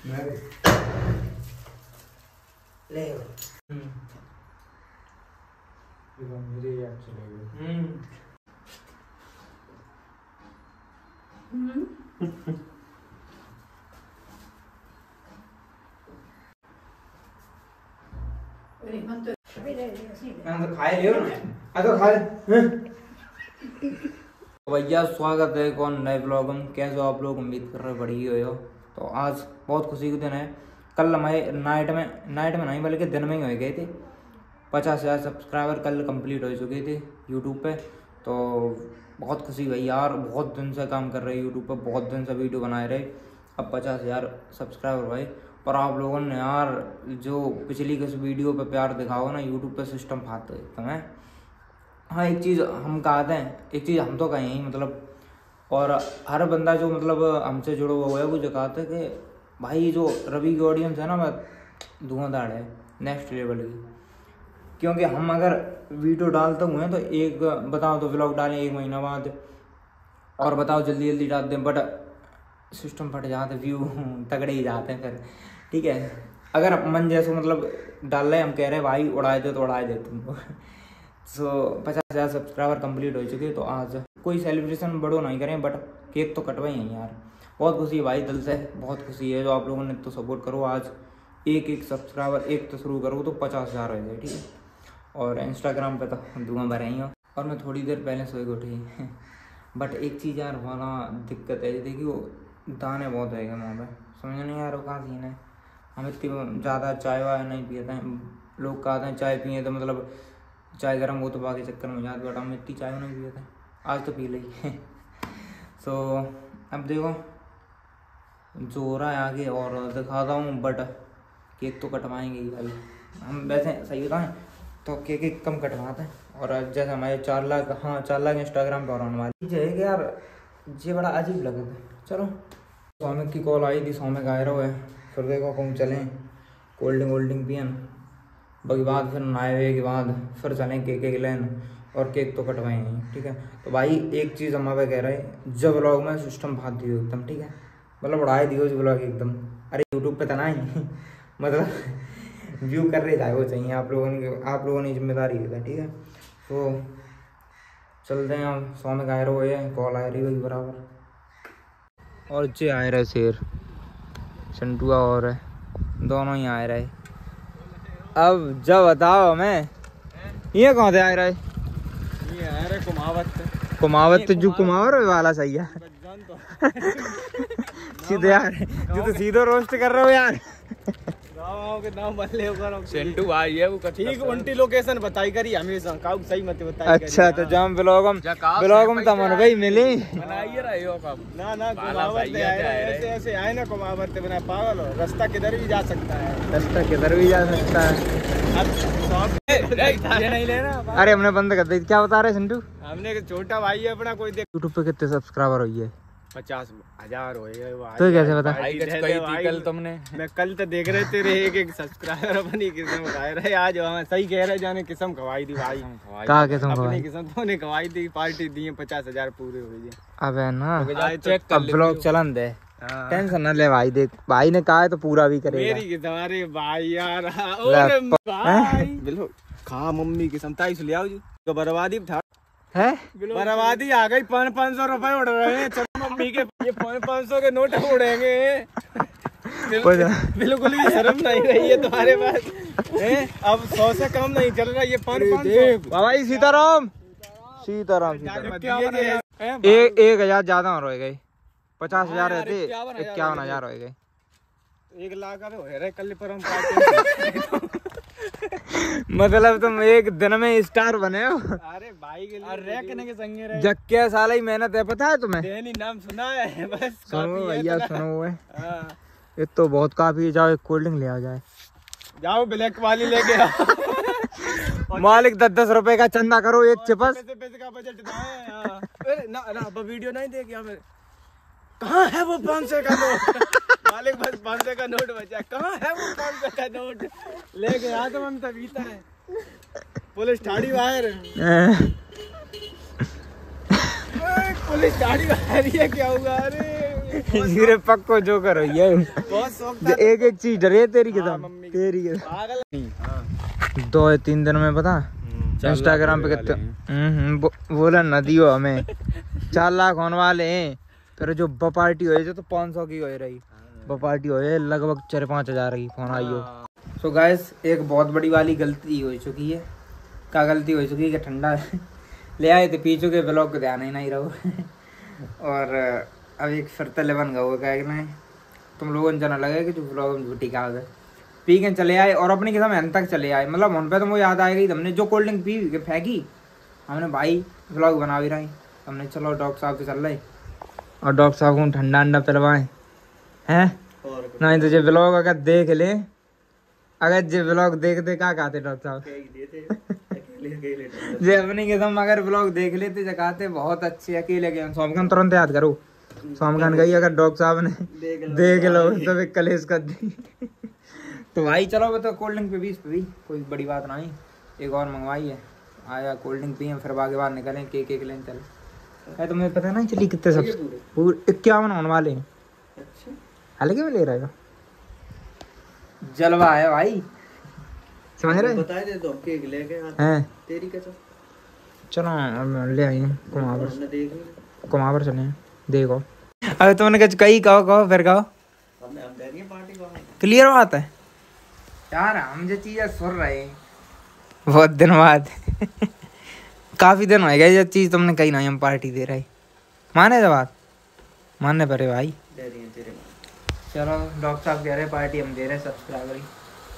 ले मेरे याद चले गए। तो खाए लियो ना, तो खा ले। भैया स्वागत है कौन नए ब्लॉग में। कैसे हो आप लोग, उम्मीद कर रहे हो बढ़िया हो। तो आज बहुत खुशी का दिन है। कल हमारे नाइट में नहीं बल्कि दिन में ही हो गए थे 50,000 सब्सक्राइबर कल कंप्लीट हो चुके थे यूट्यूब पे। तो बहुत खुशी भाई यार, बहुत दिन से काम कर रहे यूट्यूब पे, बहुत दिन से वीडियो बनाए रहे। अब 50,000 सब्सक्राइबर भाई। पर आप लोगों ने यार जो पिछली किस वीडियो पे प्यार दिखाओ ना, यूट्यूब पे सिस्टम फाते तुम्हें। हाँ एक चीज़ हम कहते हैं, एक चीज़ हम तो कहें ही मतलब, और हर बंदा जो मतलब हमसे जुड़ा हुआ है वो जो कहते हैं कि भाई जो रवि की ऑडियंस है ना, वह धुआंधार है, नेक्स्ट लेवल की। क्योंकि हम अगर वीडियो डालते हुए तो एक बताओ तो व्लॉग डालें 1 महीना बाद, और बताओ जल्दी जल्दी डाल दें, बट सिस्टम फट जाते, व्यू तगड़े ही जाते हैं फिर। ठीक है, अगर मन जैसे मतलब डाल रहे हम कह रहे हैं भाई उड़ाए दे तो उड़ाए दे तुमको। सो 50,000 सब्सक्राइबर कंप्लीट हो चुके। तो आज कोई सेलिब्रेशन बड़ो नहीं करें, बट केक तो कटवाई हैं यार। बहुत खुशी है भाई, दिल से बहुत खुशी है जो आप लोगों ने तो सपोर्ट करो। आज एक सब्सक्राइबर एक तो शुरू करो तो 50,000 हो जाए। ठीक है, और इंस्टाग्राम पे तो धुआं भर ही हो। और मैं थोड़ी देर पहले सोए उठी बट एक चीज़ यार वाला दिक्कत है, देखिए वो दाने बहुत है वहाँ पे, समझ नहीं यार वो कहाँ सीन है। हम इतनी ज़्यादा चाय वाय नहीं पीते हैं। लोग कहते हैं चाय पिए तो मतलब चाय गर्म हो तो बाकी चक्कर में जाते, बट हम इतनी चाय नहीं पीते, आज तो पी ली। सो अब देखो जो हो रहा है आगे और दिखाता हूँ, बट केक तो कटवाएंगे ही भाई हम। वैसे सही बताएं तो केक कम कटवाते हैं। और जैसे हमारे 4 लाख, हाँ 4 लाख इंस्टाग्राम पर आने वाली है कि यार ये बड़ा अजीब लगा था। चलो सौमिक की कॉल आई थी, सौमिक आए रहो है, फिर देखो कौन चलें कोल्ड ड्रिंक पियन, बाकी बाद फिर नहाए हुए के बाद फिर चलें केक लेन, और केक तो कटवाएंगे। ठीक है, तो भाई एक चीज़ हम पे कह रहे हैं, जब ब्लॉग में सिस्टम फात दियो एकदम। ठीक है, मतलब उड़ाए दियो जो ब्लॉग एकदम। अरे यूट्यूब पे तो ना ही मतलब व्यू कर रहे जाए वो चाहिए आप लोगों ने जिम्मेदारी है। ठीक है, तो चलते हैं हम। सौमिक आए रहो है, कॉल आ रही होगी बराबर, और जे आए रहे शेर चंटुआ और दोनों ही आए रहे। अब जब बताओ हमें ये कौन से आए रहे? ये आ रहे कुमावत जो कुमावर वाला सही है। सीधे यार जो तो सीधो रोस्ट कर रहे हो यार। के नाम बदले सेंटू भाई है वो ठीक उल्टी लोकेशन बताई करी हमेशा काउ सही मत बताई। अच्छा तो जब ब्लॉग में तमन भाई मिले बनाइए रहे हो कब ना कुमावत ऐसे आए ना कुमावत बना पागल हो। रास्ता किधर भी जा सकता है, रास्ता किधर भी जा सकता है। ये नहीं लेना। अरे हमने बंद कर दी। क्या बता रहे सिंटू? हमने छोटा भाई है अपना, कोई देख यूट्यूब पे कितने सब्सक्राइबर हुई है? 50,000 हो तो कैसे बता? कल तुमने मैं कल तो देख रहे तेरे एक सब्सक्राइबर अपनी किस्म खा रहे आज। वहाँ सही कह रहे जाने किस्म खवाई थी भाई। कहा किस्म अपनी किस्म तो ने खवाई थी, पार्टी दी 50,000 पूरे हो गए। अबे ना अब ब्लॉग चलन दे, टेंशन न ले भाई। देख भाई ने कहा है तो पूरा भी करेगा। मेरी किस्म अरे भाई यार खा मम्मी किस्म ताई ले आओ जी तो बर्बादी था है। बर्बादी आ गई। 500 रुपए उड़ रहे हैं। चलो मम्मी के ये 500 के नोट उड़ेंगे। बिल्कुल भी शर्म नहीं रही है तुम्हारे पास। अब 100 से कम नहीं चल रहा ये 500। भाई सीताराम 1,000 ज्यादा हो गए। 50,000 रहते 51,000 हो गए। 1 लाख कल पर हम मतलब तुम एक दिन में स्टार बने हो। अरे भाई के लिए जक्के साल ही मेहनत है, पता है तुम्हें? देनी नाम सुना है बस। सुनो भैया सुनो ये तो बहुत काफी है। जाओ एक कोल्ड ड्रिंक ले आ जाए। जाओ ब्लैक वाली लेके आओ। मालिक 10-10 रुपए का चंदा करो एक चिपस। पैसे का बजट ना वीडियो नहीं देगी हमें। कहाँ है वो 500 का नोट? मालिक बस 500 का नोट बचा। कहाँ है वो 500 का नोट? लेके आ तो हम तभी है पुलिस ठाड़ी बाहर। पुलिस ठाड़ी बाहर है क्या हुआ? अरे जीरे पक्को जो करो ये बहुत शौक एक एक चीज डरे तेरी कसम तेरी कसम 2-3 दिन में पता इंस्टाग्राम पे कितने बोला नदी हो हमें 4 लाख होने वाले हैं। फिर जो पार्टी हो तो 500 की हो रही पार्टी हो लगभग 4-5 हजार की फोन आई हो। सो गाइस एक बहुत बड़ी वाली गलती हो चुकी है। क्या गलती हो चुकी है कि ठंडा ले आए थे पी चुके ब्लॉग को ध्यान ही नहीं रहो और अब एक फिर तले बन गए क्या नहीं तुम लोगों को जना लगे कि जो ब्लॉग में झूठी कहा पी के चले आए और अपनी किस्म एंड तक चले आए। मतलब उन पे तो मुझे याद आ गई हमने जो कोल्ड ड्रिंक पी के फेंकी हमने भाई ब्लॉग बना भी रही हमने चलो डॉक्टर साहब से चल रहे और डॉक्टर साहब को ठंडा अंडा पिलवाए हैं नहीं तो जो ब्लॉग अगर देख ले अगर जो ब्लॉग देख दे क्या कहते डॉक्टर साहब जे अपनी किस्म अगर ब्लॉग देख लेते जगाते बहुत अच्छे अकेले गए सोमखान तुरंत याद करो सोमखान गई अगर डॉक्टर साहब ने देख लो तो एक कलेश कर दी तो भाई चलो वो तो कोल्ड ड्रिंक पे 20 पे भी कोई बड़ी बात नहीं एक और मंगवाई है आया कोल्ड ड्रिंक पिए फिर आगे बाहर निकलें केक लेने चले तुम्हें पता नहीं चली कितने सब पूरे 51 होने वाले हैं। हल्के में ले रहे हो जलवा है भाई समझ रहे बता दे दो केक लेके हैं तेरी कसम चलो ले आई कुमावर चले देखो अरे तुमने कुछ कही कहो फिर कहो क्लियर बात है यार हम जो चीज़ सुन रहे बहुत दिन बाद काफी दिन हो गए ये चीज तुमने कही नहीं हम पार्टी दे रहे माने जब बात मानने पड़े भाई चलो डॉक्टर साहब कह रहे पार्टी हम दे रहे सब्सक्राइबर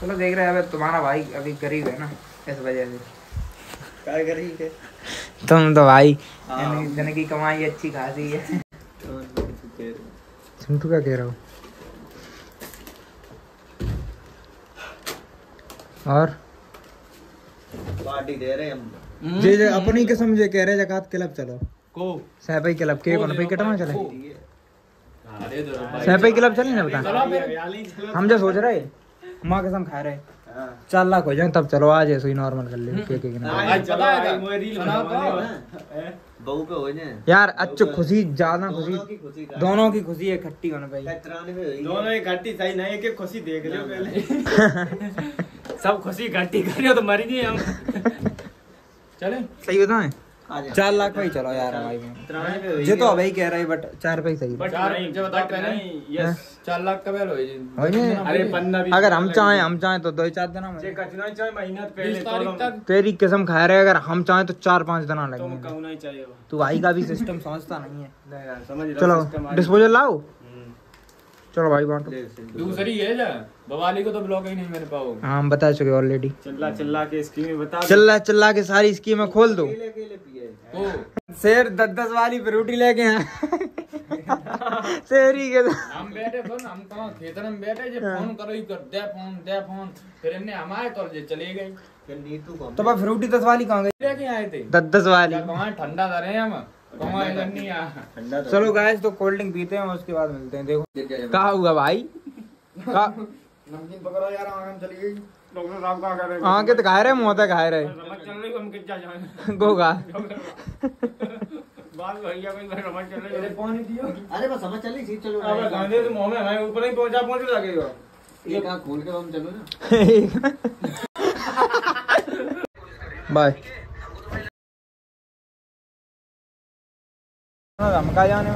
चलो देख रहे हैं अब तुम्हारा भाई अभी गरीब है ना इस वजह से क्या गरीब है तुम तो भाई दिन की कमाई अच्छी खासी है सिंटू क्या कह रहा हो और पार्टी दे रहे हम जे अपनी कसम जे कह रहे जकात क्लब चलो को सहपाई क्लब के कौन पे कटवा चले सहपाई क्लब चले ना बता हम जो सोच रहे माँ कसम खा रहे 4 लाख हो जाए तब चलो आज ऐसे ही नॉर्मल कर ले बहू पे हो जाए यार अच्छी खुशी ज्यादा खुशी दोनों की खुशी इकट्ठी होने पाई दोनों इकट्ठी सही नहीं कि खुशी देख लियो पहले सब खुशी इकट्ठी करियो तो मर गए हम चले सही बताएं 4 लाख पे ही चलो यार भाई ये तो भाई कह रहे बट 4 पे ही सही है 4 लाख का बेल हो अरे अगर हम चाहें तो 2-4 दिन में तेरी कसम खा रहे अगर हम चाहें तो 4-5 दिन लगेंगे तो भाई का भी सिस्टम समझता नहीं है चलो डिस्पोजल लाओ चलो भाई बांटो दूसरी है जा बवाली को तो ब्लॉक ही नहीं मैंने पाओ हाँ हम बता चुके ऑलरेडी चिल्ला के स्कीम बता चिल्ला के सारी स्कीमें खोल दो शेर 10 वाली फ्रूटी लेके शेरी के हम बैठे हम कहाँ खेतर में बैठे जे फोन करो ही कर दे फोन फिर इनने हमारे तो जे चले गए फिर नीतू को तो बा फ्रूटी 10 वाली कहाँ गई लेके आए थे 10 वाली कहाँ ठंडा दे रहे हैं हम चलो गाइस तो कोल्ड ड्रिंक पीते हैं उसके बाद मिलते हैं। देखो क्या हुआ भाई नमकीन पकड़ो यार आंखें चली गई डॉक्टर साहब क्या कर रहे हैं आंखें तो खा रहे मुंह तो खा रहे समझ चल रही हम कितना जाए गोगा बाल भैया कोई समझ चल रही है पानी दियो अरे बस समझ चली ठीक चलो अब गांधी तो मुंह में हमें ऊपर ही पहुंच लगेगा ये कहां खोल के हम चलो ना बाय हम कहा जाने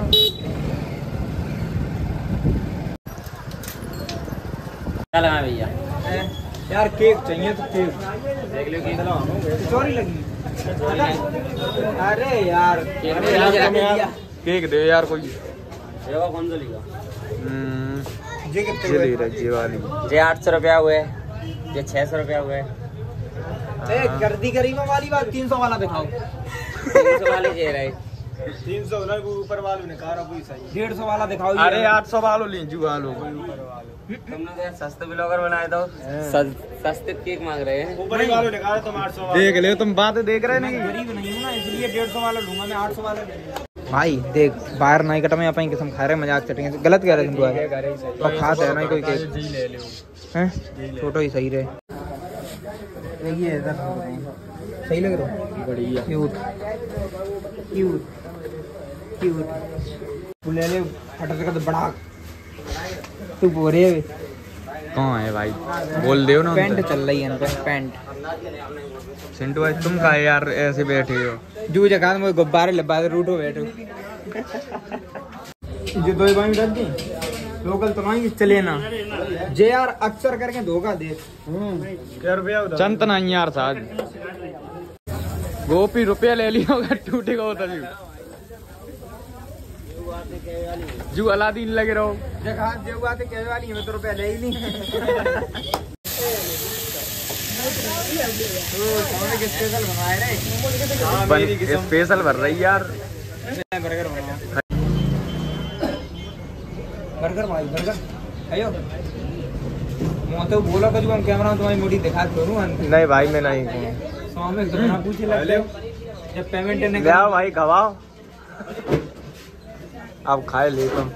क्या लगा भैया यार केक चाहिए तो केक देख लो केक चोरी लगी अरे यार केक दे यार कोई सेवा कौन सा लिखा ये कितने ले रहा जी वाली ये 800 रुपया हुए ये 600 रुपया हुए ए गर्दी गरीबों वाली बात 300 वाला दिखाओ 300 वाले जे रहे 300 ना ऊपर वालों ने कहा कोई सही 150 वाला दिखाओ अरे 800 वालों लीजू वालों तुमने तो सस्ते ब्लॉगर बनाए तो सस्ते केक मांग रहे हैं ऊपर वालों ने कहा तुम 800 वाला देख ले तुम बात देख रहे नहीं गरीब नहीं हूं ना इसलिए 150 वाला लूंगा मैं 800 वाला भाई देख बाहर नहीं कटा में अपन कसम खा रहे मजाक चटेंगे गलत कह रहे तुम तो और खास है ना कोई केक हैं छोटो ही सही रहे ये इधर सही लग रहा है बढ़िया क्यूट क्यूट क्यूट ले ले फटर का तो बड़ा तू बोरे कहाँ है भाई? बोल दे ना। पैंट चल रही है इनका पैंट। सिंटू भाई तुम कहा यार ऐसे बैठे हो? जू जगह में गुब्बारे लब्बारे रूठो बैठो। जो दो बाई डाल दी लोकल तो नहीं चले ना जे यार अक्सर करके धोखा दे। क्या रुपया चंत नहीं यार साहब गोपी रुपया ले लिया होगा टूटेगा होता जू अलादीन लगे रहो जगह जो बात कह वाली है मैं तो रुपया ले ही नहीं। स्पेशल बनवाए रे स्पेशल भर रही यार। बर्गर बर्गर भाई बर्गर आयो मैं तो बोला कुछ हम कैमरा तुम्हारी मोटी दिखा करूं। नहीं भाई मैं नहीं सामने तो ना पूछे लगते जब पेमेंट ने ले आओ भाई खवाओ। अब खाए ले तुम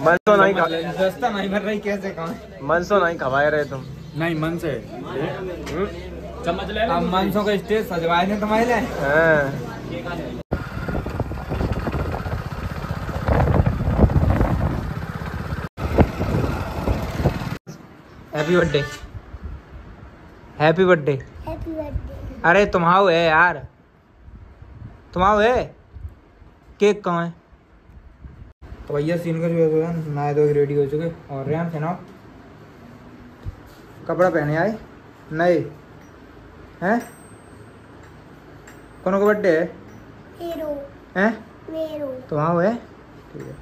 मन तो नहीं सस्ता नहीं भर रही कैसे कहाँ मन तो नहीं खवाए रहे तुम। नहीं मन से चम्मच ले अब मनसों का स्टेज सजवाए ने तुम्हारे लिए। Happy birthday happy birthday. अरे तुम्हारा है यार तुम्हारा है केक कहाँ है? तो भैया सीन का जो है नहाए धो रेडी हो चुके और रेम से ना कपड़ा पहने आए नए हैं। कौन का बर्थडे है? हैं तुम्हारा है ठीक है।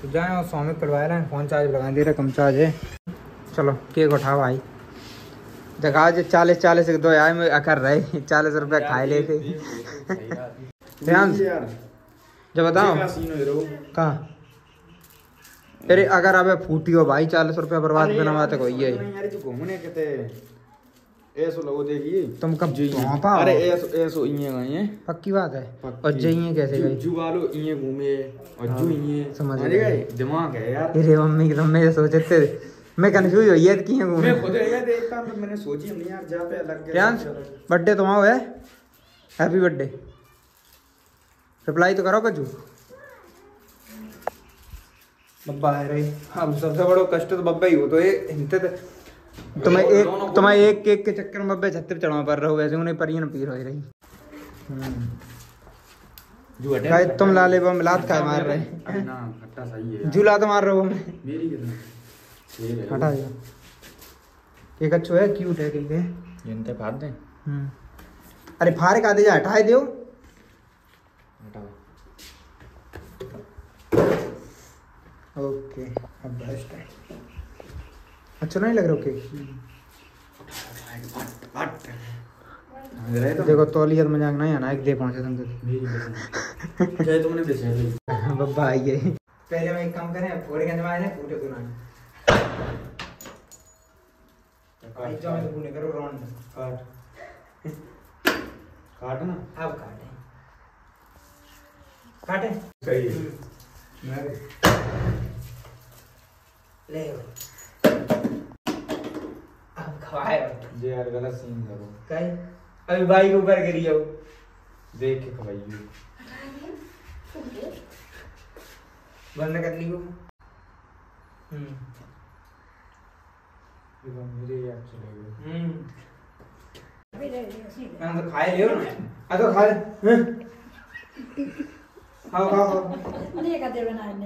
तो जाए और स्वामी करवाए रहे हैं फोन चार्ज लगा दे रहे कम चार्ज है। चलो केक उठाओ भाई जगह जो 40 के दो आए में अकर रहे 40 रुपया खाए लेते। ध्यान जब बताओ कहाँ अरे अगर अब फूटी हो भाई 40 रुपया बर्बाद बिना बात कोई है घूमने के ऐसो लोगो देखिए तुम कब वहाँ पा अरे ऐसो इये गए पक्की बात है और जइए कैसे गए जू वालो इये घूमे और जू इये समझ गए दिमाग है यार। अरे मम्मी एकदम मैं सोचे थे मैं कंफ्यूज हुई है कि घूमे मैं खुद देखता हूं मैंने सोची नहीं यार जा पे अलग क्या बर्थडे तुम्हारा है हैप्पी बर्थडे रिप्लाई तो करो कजू बब्बा है रही अब सबसे बड़ा कष्ट तो बब्बा ही हो तो ये हिंते तुम्हें एक केक के चक्कर में बब्बे छत्ते पे चढ़ा पड़ रहा हो वैसे उन्हें पर न पीर हो रही। तुम लाले बम लात का मार रहे ना खट्टा सही है झूला तो मार रहे हो हमें मेरी कितना हटा दिया एक अच्छो है क्यूट है केक है इनते फाड़ दे। अरे फारे का दे जा हटाए दो हटाओ ओके अब बेस्ट है अच्छा नहीं लग रहा केक। देखो तौलियत मजाक नहीं आना एक दे पहुंचे तुम जय तुमने बेचे बब्बा आइए पहले मैं एक काम करें फोड़े के जमाए पूरे पुराने जो मैं तो पूरे करो राउंड काट ना अब काटे सही है ले अब खवाए जे यार गलत सीन करो कहीं अभी भाई के ऊपर गिरी जाओ देख के खवाइयो बंद कर ली को मेरे यार चले मैं तो खाए लियो ना आ तो खा ले खाओ खाओ खाओ नहीं का दे बनाने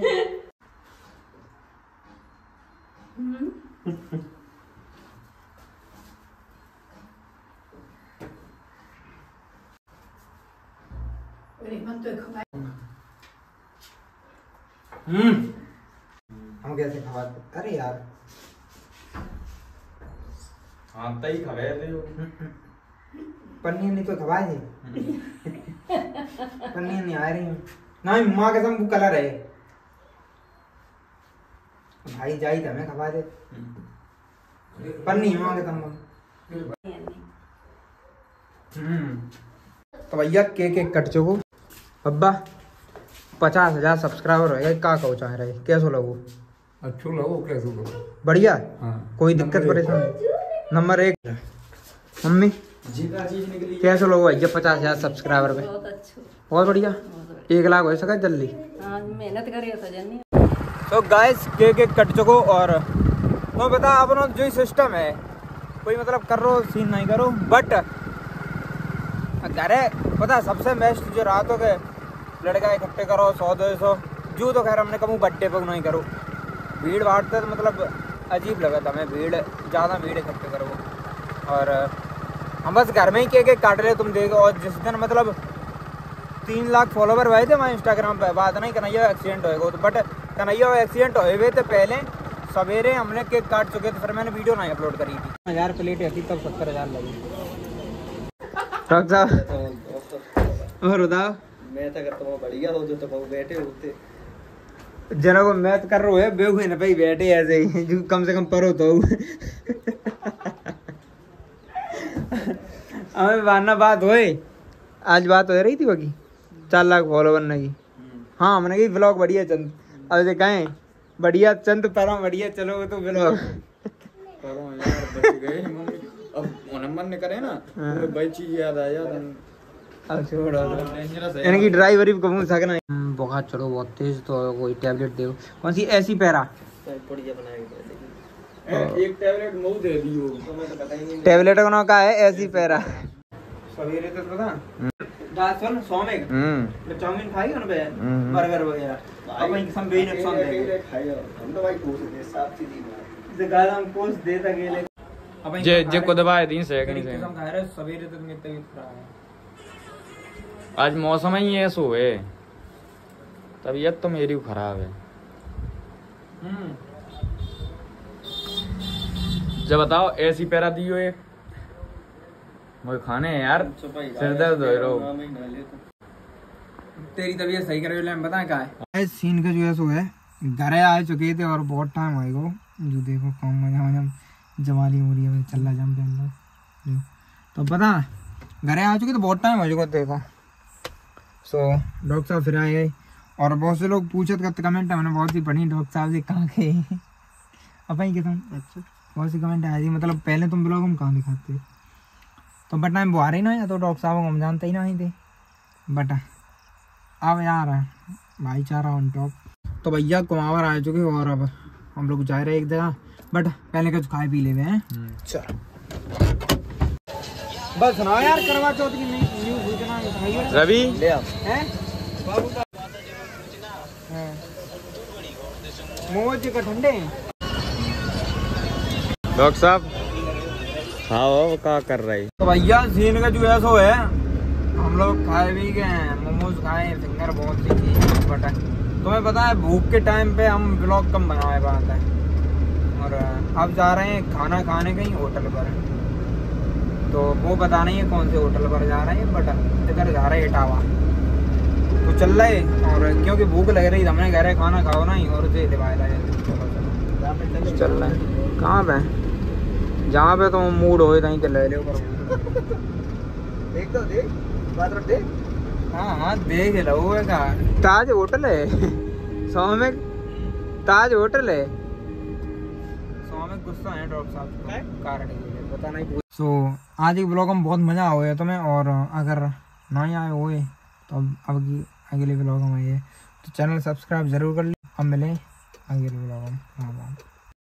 हम कैसे खवाते अरे यार हाँ तई खवे थे पन्नी नहीं तो खवाए थे पन्नी नहीं आ रही ना माँ कसम वो कलर है भाई जाई था मैं खवा दे पन्नी माँ कसम तो भैया केक एक कट चुको अब्बा 50,000 सब्सक्राइबर होएगा क्या कहो चाह रहे कैसो लगो अच्छा लगो कैसे लगो बढ़िया हाँ कोई दिक्कत परेशानी नंबर 1 मम्मी जी का चीज निकली कैसे लोग भैया 50,000 सब्सक्राइबर पे बहुत अच्छा बहुत बढ़िया बहुत 1 लाख हो सका जल्दी। मेहनत करिए सजन। तो गाइस केक कट चुको और मैं बता अपना जो सिस्टम है कोई मतलब कर रो सीन नहीं करो बट घरे पता सबसे बेस्ट जो रातों के लड़का इकट्ठे करो 100-200 जो तो खैर हमने कहूँ बर्थडे पर नहीं करो भीड़ भाड़ते तो मतलब अजीब लगा था। मैं भीड़ ज़्यादा भीड़ इकट्ठे करो और हम बस घर में ही केक काट रहे तुम देखो। और जिस दिन मतलब 3 लाख फॉलोवर हुए थे मैं इंस्टाग्राम पे बात नहीं कन्हैया एक्सीडेंट होएगा तो बट कन्हैया एक्सीडेंट हुए हुए थे पहले सवेरे हमने केक काट चुके थे फिर मैंने वीडियो नहीं अपलोड करी थी। 1000 प्लेट ऐसी तब 70,000 लगी। डॉक्टर साहब और बताओ मैं तो करता हूँ बढ़िया हो जो तो बैठे होते जना को मैथ कर रहे हो बेवकूफ ना भाई बैठे ऐसे ही जो कम से कम परो तो हमें बाना बात होए आज बात हो रही थी बाकी 4 लाख फॉलोवर नहीं। हाँ हमने कही ब्लॉग बढ़िया चंद अब से कहें बढ़िया चंद परा बढ़िया चलो तो ब्लॉग करो यार बच गए मम्मी अब मन ने करे ना तो भाई चीज याद आया अब छोड़ो इनकी ड्राइवरी भी कम सकना बहुत चलो बहुत तेज तो कोई टैबलेट दो कौन सी ऐसी पैरा बढ़िया बनाएगा एक टैबलेट मुंह दे दियो तो मैं तो पता ही नहीं टैबलेट का का है ऐसी पैरा सवेरे तो पता दाल सुन सोमेग तो चाउमीन खाएगा ना बे बर्गर वगैरह अब वहीं सब बेई नुकसान देंगे खाएगा हम तो भाई कोस दे साफ सीधी इसे गाल हम कोस दे तक ले अब जे को दबाए दिन से कहीं से हम खा रहे सवेरे तक में तबीयत खराब है। आज मौसम ही ऐसा है तबीयत तो मेरी खराब है। जब बताओ ऐसी पैरा दियो एक मुझे खाने हैं यार सिर दर्द हो रहा तेरी तबीयत सही करे हम बताएं क्या है सीन का जो है सो है घर आ चुके थे और बहुत टाइम होएगा जो देखो कम मजा जवाली हो रही है चल रहा जम पे अंदर तो पता घर आ चुके तो बहुत टाइम हो चुका देखो। सो डॉक्टर साहब फिर आए गए और बहुत से लोग पूछे तो कमेंट मैंने बहुत ही पढ़ी डॉक्टर साहब से कहाँ गए अब ही तुम अच्छा बहुत सी कमेंट आई थी मतलब पहले तुम ब्लॉग हम कहाँ दिखाते तो बट टाइम बुआ रही ना या तो डॉक्टर साहब को हम जानते ही नहीं थे बट अब यार भाईचारा ऑन टॉप। तो भैया कुमावर आ चुके और अब हम लोग जा रहे हैं एक जगह बट पहले कुछ खाए पी ले हुए हैं। चलो बस सुनाओ यार करवा चौथ की न्यूज़ सूचना रवि ले आओ हैं मोमोज का ठंडे डॉक्टर साहब हाँ वो क्या कर रही तो भैया सीन का जो है सो है हम लोग खाए भी गए हैं मोमोज खाए फिंगर बहुत सी चीज बट तुम्हें पता है भूख के टाइम पे हम ब्लॉग कम बनाए बात है और अब जा रहे हैं खाना खाने कहीं होटल पर तो वो बता नहीं है कौन से होटल पर जा रहे हैं बट इधर जा रहे हैं इटावा तो चल रहे और क्योंकि भूख लग रही हमने कह रहे खाना खाओ ना और उसे दिवाला चल रहे हैं कहाँ पे जहाँ पे तुम मूड हो कहीं चल रहे देख तो देख बात रख देख हाँ देख लो का ताज होटल है स्वामिक ताज होटल है स्वामिक गुस्सा है डॉक्टर साहब कारण पता नहीं। सो आज एक ब्लॉग में बहुत मज़ा आया तुम्हें और अगर नहीं आए हुए तो अब की अगले ब्लॉग में आइए तो चैनल सब्सक्राइब जरूर कर ली। अब मिले अगले ब्लॉग में।